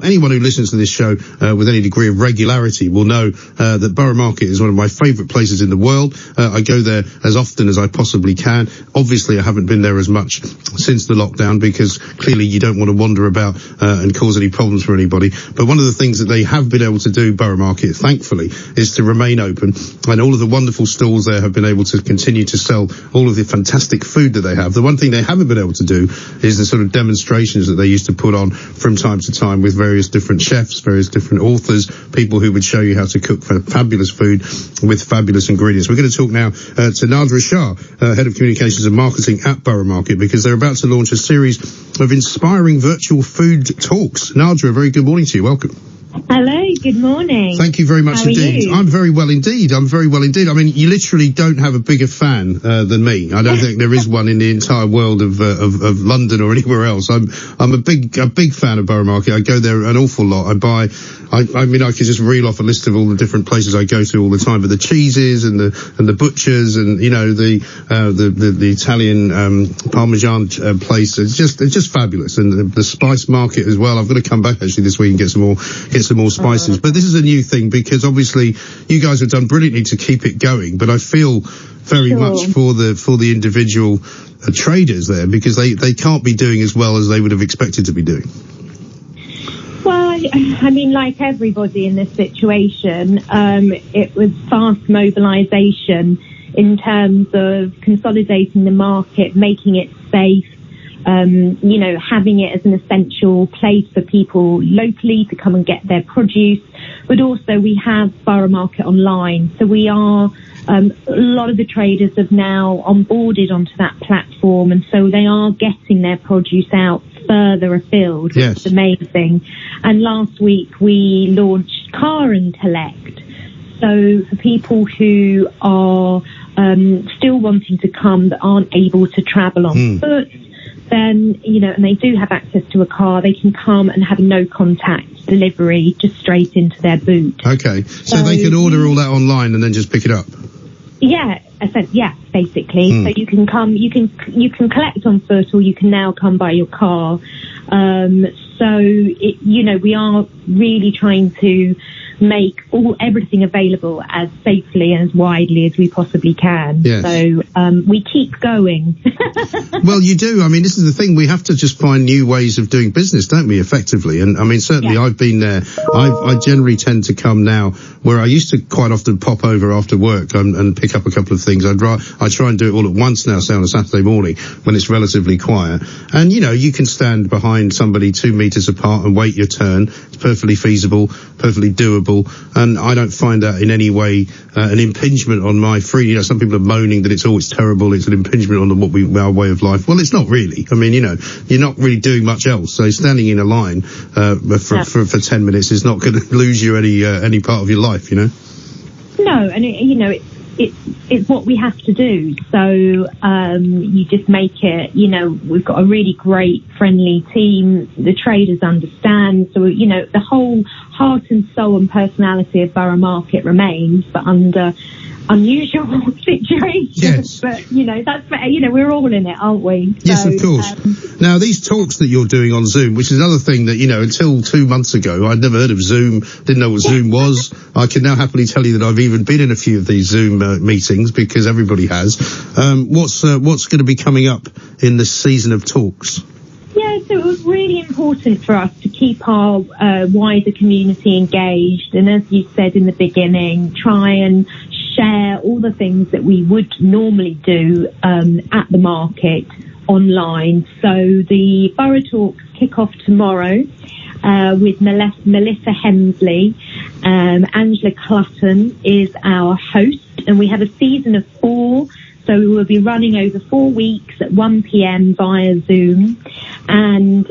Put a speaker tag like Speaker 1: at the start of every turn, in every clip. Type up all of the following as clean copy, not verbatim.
Speaker 1: anyone who listens to this show with any degree of regularity will know that Borough Market is one of my favourite places in the world. I go there as often as I possibly can. Obviously, I haven't been there as much since the lockdown because clearly you don't want to wander about and cause any problems for anybody. But one of the things that they have been able to do, Borough Market, thankfully, is to remain open. And all of the wonderful stalls there have been able to continue to sell all of the fantastic food that they have. The one thing they haven't been able to do is the sort of demonstrations that they used to put on from time to time with various different chefs, various different authors, people who would show you how to cook fabulous food with fabulous ingredients. We're going to talk now to Nadra Shah, Head of Communications and Marketing at Borough Market, because they're about to launch a series of inspiring virtual food talks. Nadra, a very good morning to you. Welcome.
Speaker 2: Hello, good morning.
Speaker 1: Thank you very much indeed. I'm very well indeed. I mean, you literally don't have a bigger fan than me. I don't think there is one in the entire world of London or anywhere else. I'm a big fan of Borough Market. I go there an awful lot. I mean, I could just reel off a list of all the different places I go to all the time, but the cheeses and the butchers and, you know, the Italian Parmesan place, it's just fabulous. And the spice market as well. I've got to come back actually this week and get some more spices. But this is a new thing because obviously you guys have done brilliantly to keep it going, but I feel very much for the individual traders there because they can't be doing as well as they would have expected to be doing.
Speaker 2: Well, I mean, like everybody in this situation, it was fast mobilisation in terms of consolidating the market, making it safe, you know, having it as an essential place for people locally to come and get their produce. But also we have Borough Market Online. So we are, a lot of the traders have now onboarded onto that platform. And so they are getting their produce out further afield, which is amazing. And last week we launched Car and Collect. So for people who are still wanting to come that aren't able to travel on foot, then, you know, and they do have access to a car, they can come and have no contact delivery just straight into their boot.
Speaker 1: Okay, so they can order all that online and then just pick it up?
Speaker 2: Yeah, basically. So you can come, you can collect on foot, or you can now come by your car. So, you know, we are really trying to make everything available as safely and as widely as we possibly can.
Speaker 1: Yes.
Speaker 2: So we keep going.
Speaker 1: Well, you do. I mean, this is the thing. We have to just find new ways of doing business, don't we, effectively? And I mean, certainly I've been there. I generally tend to come now where I used to quite often pop over after work and pick up a couple of things. I try and do it all at once now, say on a Saturday morning when it's relatively quiet. And, you know, you can stand behind somebody 2 meters apart and wait your turn. It's perfectly feasible, perfectly doable. And I don't find that in any way an impingement on my freedom. You know, some people are moaning that it's terrible, it's an impingement on our way of life. Well, it's not really. I mean, you know, you're not really doing much else. So standing in a line for 10 minutes is not going to lose you any part of your life, you know?
Speaker 2: No, and it's what we have to do. So you just make it, you know, we've got a really great, friendly team. The traders understand. So, you know, the whole heart and soul and personality of Borough Market remains, but under unusual situations.
Speaker 1: Yes.
Speaker 2: But, you know, we're all in it, aren't we?
Speaker 1: Yes, of course. Now, these talks that you're doing on Zoom, which is another thing that, you know, until 2 months ago, I'd never heard of Zoom, didn't know what Zoom was. I can now happily tell you that I've even been in a few of these Zoom meetings because everybody has. What's going to be coming up in this season of talks?
Speaker 2: Yeah, so it was really important for us to keep our wider community engaged, and as you said in the beginning, try and share all the things that we would normally do at the market online. So the Borough Talks kick off tomorrow with Melissa Hemsley. Angela Clutton is our host, and we have a season of 4. So we will be running over 4 weeks at 1 p.m. via Zoom, and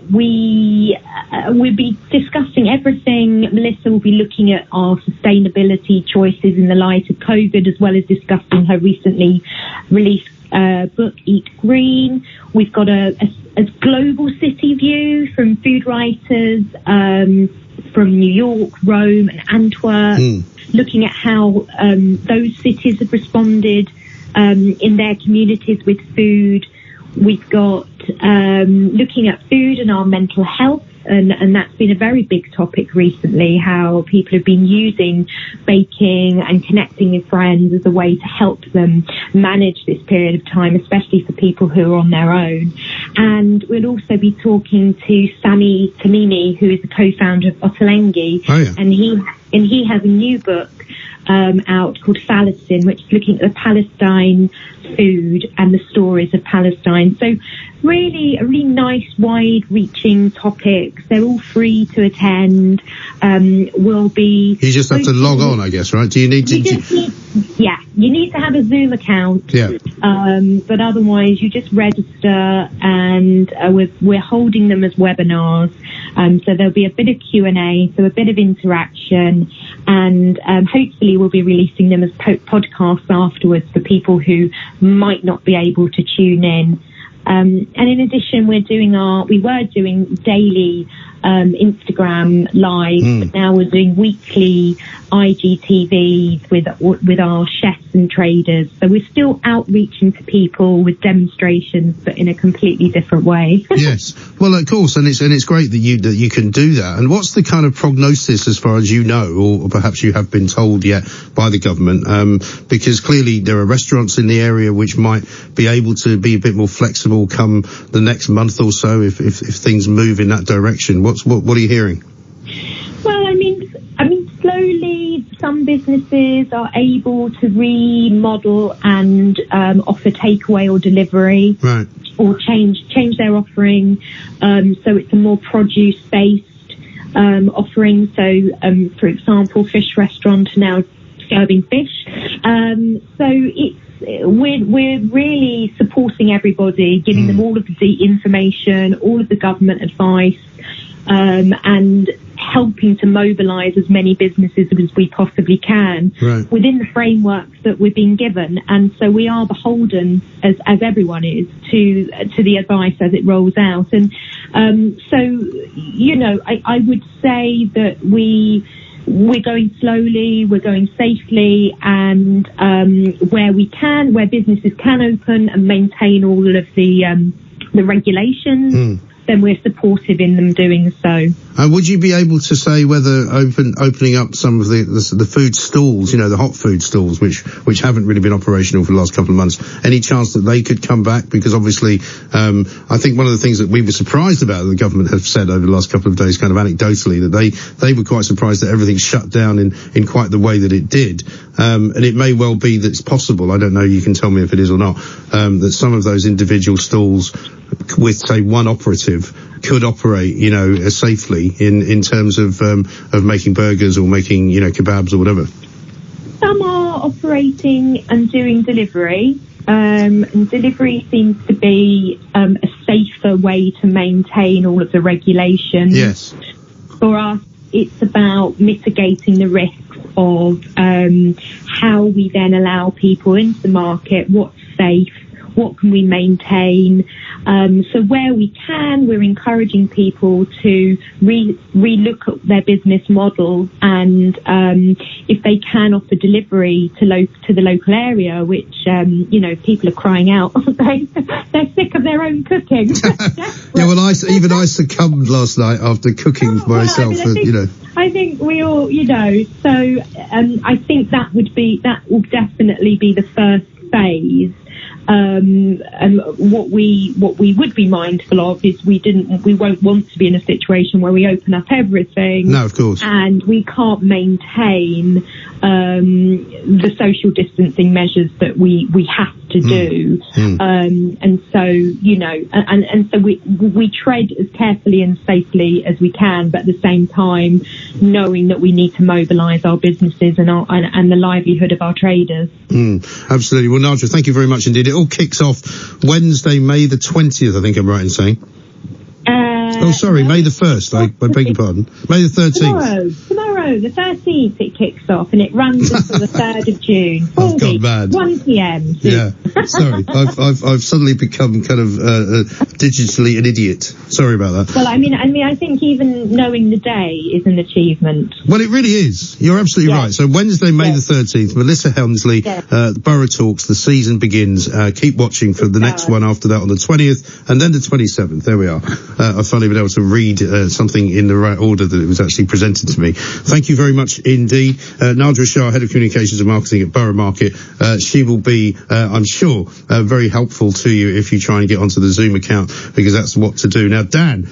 Speaker 2: we'll be discussing everything. Melissa will be looking at our sustainability choices in the light of COVID, as well as discussing her recently released book, Eat Green. We've got a global city view from food writers from New York, Rome and Antwerp, looking at how those cities have responded in their communities with food. We've got looking at food and our mental health and that's been a very big topic recently, how people have been using baking and connecting with friends as a way to help them manage this period of time, especially for people who are on their own. And we'll also be talking to Sami Tamimi, who is the co-founder of Ottolenghi, and he has a new book out called Palestine, which is looking at the Palestine food and the stories of Palestine. So really a really nice, wide-reaching topics. They're all free to attend. Will be. You
Speaker 1: just have to log on, I guess, right? Do you need to?
Speaker 2: You need to have a Zoom account.
Speaker 1: Yeah.
Speaker 2: But otherwise, you just register, and we're holding them as webinars. So there'll be a bit of Q&A, so a bit of interaction, and hopefully we'll be releasing them as podcasts afterwards for people who might not be able to tune in. And in addition, we were doing daily Instagram live, but now we're doing weekly IGTVs with our chefs and traders. So we're still outreaching to people with demonstrations, but in a completely different way. Yes,
Speaker 1: well, of course, and it's great that you can do that. And what's the kind of prognosis, as far as you know, or perhaps you have been told yet by the government? Because clearly there are restaurants in the area which might be able to be a bit more flexible come the next month or so if things move in that direction. What are you hearing?
Speaker 2: Well, I mean, slowly some businesses are able to remodel and offer takeaway or delivery,
Speaker 1: right,
Speaker 2: or change their offering, so it's a more produce-based offering. So, for example, fish restaurant are now serving fish. So we're really supporting everybody, giving them all of the information, all of the government advice, and helping to mobilise as many businesses as we possibly can,
Speaker 1: right,
Speaker 2: within the frameworks that we're being given. And so we are beholden, as everyone is, to the advice as it rolls out. And so, I would say that we're going slowly, we're going safely, and where businesses can open and maintain all of the regulations, then we're supportive in them doing so.
Speaker 1: And would you be able to say whether opening up some of the food stalls, the hot food stalls, which haven't really been operational for the last couple of months, any chance that they could come back? Because obviously, I think one of the things that we were surprised about, the government have said over the last couple of days, kind of anecdotally, that they were quite surprised that everything shut down in quite the way that it did. And it may well be that it's possible, I don't know, you can tell me if it is or not, that some of those individual stalls with, say, one operative could operate, safely in terms of making burgers or making, kebabs or whatever.
Speaker 2: Some are operating and doing delivery. And delivery seems to be a safer way to maintain all of the regulations.
Speaker 1: Yes.
Speaker 2: For us, it's about mitigating the risks of how we then allow people into the market, what's safe, what can we maintain. So where we can, we're encouraging people to re-look at their business model, and if they can offer delivery to the local area, which people are crying out, they're sick of their own cooking.
Speaker 1: Yeah, well, I succumbed last night after cooking myself.
Speaker 2: I think we all, so I think that will definitely be the first phase. And what we would be mindful of is we won't want to be in a situation where we open up everything.
Speaker 1: No, of course.
Speaker 2: And we can't maintain the social distancing measures that we have to do. And so, and so we tread as carefully and safely as we can, but at the same time, knowing that we need to mobilise our businesses and the livelihood of our traders.
Speaker 1: Absolutely. Well, Nadra, thank you very much indeed. It all kicks off Wednesday, May the 20th, I think I'm right in saying. May the 1st. I beg your pardon. May the 13th.
Speaker 2: Tomorrow. tomorrow, the 13th, it kicks off, and it runs until the 3rd of June. 4 weeks, 1 p.m.
Speaker 1: Yeah, sorry, I've suddenly become kind of digitally an idiot. Sorry about that.
Speaker 2: Well, I mean, I think even knowing the day is an achievement.
Speaker 1: Well, it really is. You're absolutely right. So Wednesday, May the 13th, Melissa Helmsley, Borough Talks. The season begins. Keep watching for the next one after that on the 20th, and then the 27th. There we are. I've finally been able to read something in the right order that it was actually presented to me. Thank you very much indeed. Nadra Shah, Head of Communications and Marketing at Borough Market. She will be, I'm sure, very helpful to you if you try and get onto the Zoom account, because that's what to do. Now, Dan,